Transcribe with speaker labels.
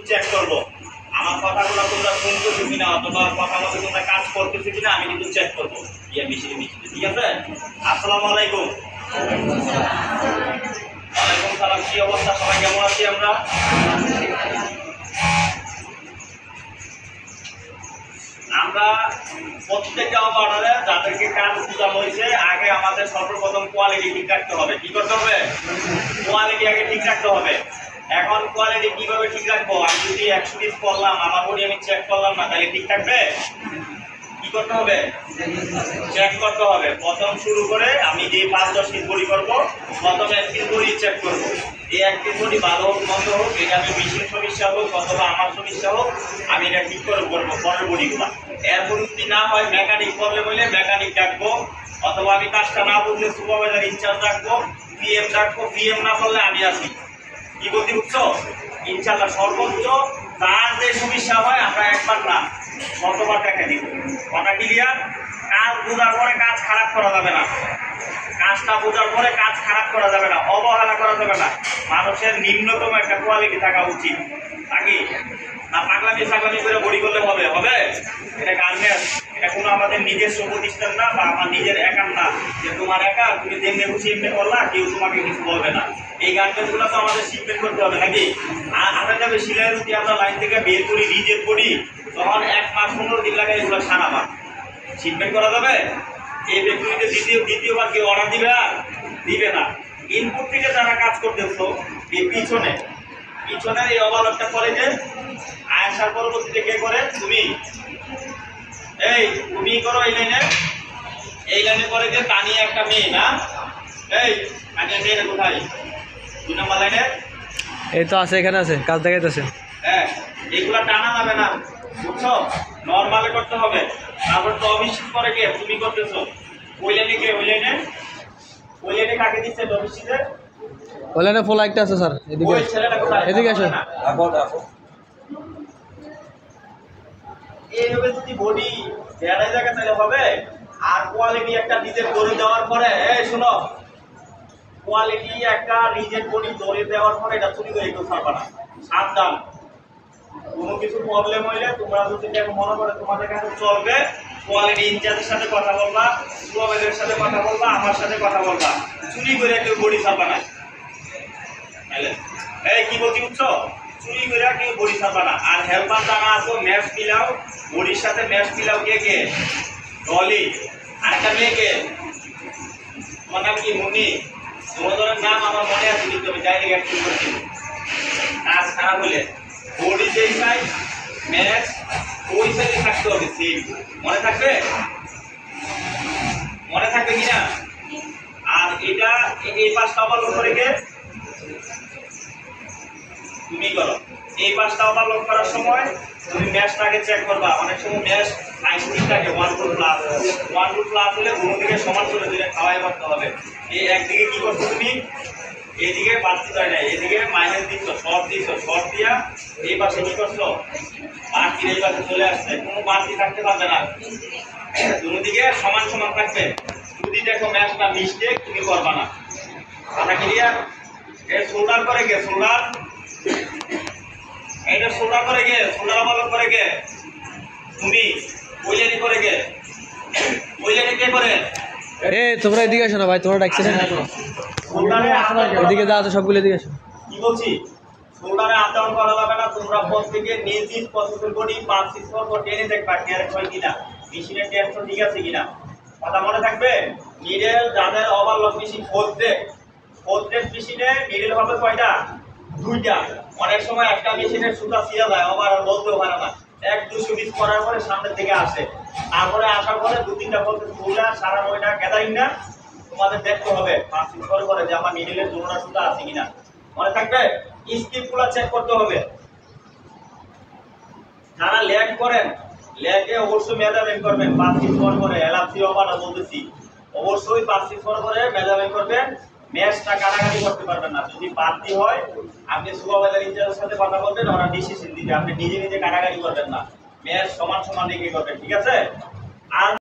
Speaker 1: Check করবো আমার কথাগুলো তোমরা শুনতেছো কিনা অথবা কথা মতো তোমরা কাজ করতেছো কিনা আমি কিন্তু চেক করবো মিশিয়ে ঠিক আছে। আসসালামু আলাইকুম। ওয়ালাইকুম সালাম। কি অবস্থা, সবাই কেমন আছি আমরা? আমরা প্রত্যেকটা অর্ডারে যাদেরকে কাজ বোঝানো হয়েছে আগে আমাদের সর্বপ্রথম কোয়ালিটি ঠিক রাখতে হবে। কি করতে হবে? কোয়ালিটি আগে ঠিক রাখতে হবে। এখন কোয়ালিটি কিভাবে ঠিক রাখবো? আমি যদি 100 পিস করলাম, আমার বডি আমি চেক করলাম না, তাহলে ঠিক থাকবে? কি করতে হবে? চেক করতে হবে। প্রথম শুরু করে আমি যে 5-10 পিস বডি করবো, প্রথমে 1 পিস বডি চেক করবো। এই 1 পিস বডি ভালো হোক মন্দ হোক, এটা আমি মেশিন সমস্যা হোক অথবা আমার সমস্যা হোক, আমি এটা ঠিক করে করবো পরের বডিগুলা। এরপর যদি না হয় মেকানিক প্রবলেম হইলে মেকানিক ডাকবো, অথবা আমি কাজটা না বুঝলে সুপারভাইজার ইনচার্জ ডাকবো, পিএম ডাকবো। পিএম না করলে আমি আসি। কি বলতে বুঝছো? ইনশাআল্লাহ সর্বোচ্চ তার যে সমস্যা হয় আমরা একবার না 100বার টাকা দিব। কথা ক্লিয়ার? কাজ বোঝার পরে কাজ খারাপ করা যাবে না, কাজটা বোঝার পরে কাজ খারাপ করা যাবে না, অবহেলা করা যাবে না। মানুষের নিম্নতম একটা কোয়ালিটি থাকা উচিত। নাকি না পাগলামি ছাগলামি করে বডি করলে হবে? হবে? এটা গার্মেন্টস, এটা কোনো আমাদের নিজস্ব প্রতিষ্ঠান না বা আমার নিজের একার না যে তোমার একা তুমি যেমনি খুশি এমনি করলা, কেউ তোমাকে কিছু বলবে না। এই গার্মেন্টসগুলো তো আমাদের শিপমেন্ট করতে হবে। নাকি আধা যাবে সিলাই রুটি আমরা লাইন থেকে বের করি রিজেক্ট করি, তখন 1 মাস 15 দিন লাগে এগুলো সারাবা শিপমেন্ট করা যাবে? এই ফ্যাক্টরিতে দ্বিতীয়বার কেউ অর্ডার দিবে? আর দিবে না। ইনপুট থেকে যারা কাজ করতেছো এই পিছনের এই ওভারলোডটা করে যে আসার পরবর্তীতে কে করে? তুমি করো। এই লাইনে করে যে তানিয়া একটা মেয়ে না, তানিয়া মেয়েটা কোথায়? 2 নম্বর লাইনে
Speaker 2: এই তো আছে, এখানে আছে, কাজ দেখাইতেছে।
Speaker 1: হ্যাঁ, এগুলা টানা যাবে না, বুঝছো? নর্মালে করতে হবে। তারপর তো অবিশ্বাস করে কে? তুমি করতেছো। ওই লাইনে কে? ওই লাইনে কাকে দিচ্ছে? অবিশ্বাসে
Speaker 2: ওই লাইনে ফুল একটা আছে স্যার, এদিকে
Speaker 1: ওই ছেলেটা কোথায়?
Speaker 2: এদিকে আসো।
Speaker 1: এইভাবে যদি বডি দেড়াই জায়গা তাহলে হবে। আর কোয়ালিটি একটা নিজের বডি দেওয়ার পরে শোনো, কোয়ালিটি একটা নিজের বডি দড়ি দেওয়ার পরে এটা চুরি করে কেউ ছাড়বে না। সাবধান, কোনো কিছু প্রবলেম হইলে তোমরা যদি মনে করে তোমাদের কাছে চলবে, কোয়ালিটি ইনচার্জের সাথে কথা বলবা, সুপারভাইজারের সাথে কথা বলবা, আমার সাথে কথা বলবা। চুরি করে কেউ বডি ছাড়বে না। কি বলছি বুঝছো? চুরি করে কেউ বডি ছাড়বে না। আর হেল্পার যারা আছো ম্যাচ মিলাও, বডির সাথে ম্যাচ মিলাও। কে? ডলি। আরেকটা মেয়ে কে? তোমার নাম কি? মুনি। তোমাদের নাম আমার মনে আছে কিন্তু আমি ডাইরেক্ট অ্যাক্টিভ করছি। কাজ খারাপ হলে বডি যেই সাইজ ম্যাচ ওই সাইজে থাকতে হবে। সেম মনে থাকবে? মনে থাকবে কিনা? আর এটা এই পাশটা ওভারলোড করে কে? তুমি করো। এই পাশটা ওভারলোড করার সময় তুমি ম্যাচটাকে চেক করবা। অনেক সময় ম্যাচ 90 থাকে 1 প্লাস হলে কোনো দিকে সমান চলে দিলে খাওয়াই করতে হবে। এই একদিকে কি করছো তুমি? এইদিকে বাড়তি হয় না, এদিকে মাইনাস দিচ্ছ, শর্ট দিয়া এই পাশে কি করছো? বাড়তি এই পাশে চলে আসছে। কোনো বাড়তি থাকতে পারবে না, দুদিকে সমান থাকবে। যদি দেখো ম্যাচটা মিস্টেক, তুমি করবা না। কথা ক্লিয়ার? এই শোল্ডার করে গে? শোল্ডার এইটা শোল্ডার করে গে? শোল্ডার ওভারলোড করে গে? তুমি। ওই লাইনে করে গে? ওই লাইনে কে করে?
Speaker 2: তোমরা এদিকে আসো না ভাই, তোমরা ডাকছে না, এদিকে যা আছে সবগুলো এদিকে আসো।
Speaker 1: কি বলছি? শোল্ডারে আপ ডাউন করা যাবে না। তোমরা প্রত্যেকে নিজ পছন্দের বডি 5 6 পর টেনে দেখবা ক্যারেক্ট হয় কিনা, মেশিনের টেনশন ঠিক আছে কিনা। কথা মনে থাকবে? নিডেল যাদের ওভারলক মেশিন ফোর্থ মেশিনে নিডেল হবে কয়টা? 2টা। অনেক সময় একটা মেশিনের সুতা ছিঁড়ে যায়, ওভার বলতেও পারে না। 1-200 পিস করার পরে সামনের থেকে আসে, তারপরে আসার পরে 2-3টা বলতে ফুলা সারা 9টা গ্যাদারিং না তোমাদের দেখতে হবে 5 পিস করে যে আমার নিডেলের জোড়া সুতা আছে কিনা। মনে থাকবে? স্কিপগুলো চেক করতে হবে। যারা ল্যাগ করেন, ল্যাগে অবশ্যই মেজারমেন্ট করবেন 5 পিস করে। এলআরসি ওভারটা বলতেছি, অবশ্যই 5 পিস করে মেজারমেন্ট করবেন। ম্যাচটা কাটাকাটি করতে পারবেন না। যদি বাড়তি হয় আপনি সুপারভাইজার ইনচার্জের সাথে কথা বলবেন, ওরা ডিসিশন দিবে। আপনি নিজে কাটাকাটি করবেন না, ম্যাচ সমান রেখে করবেন। ঠিক আছে? আর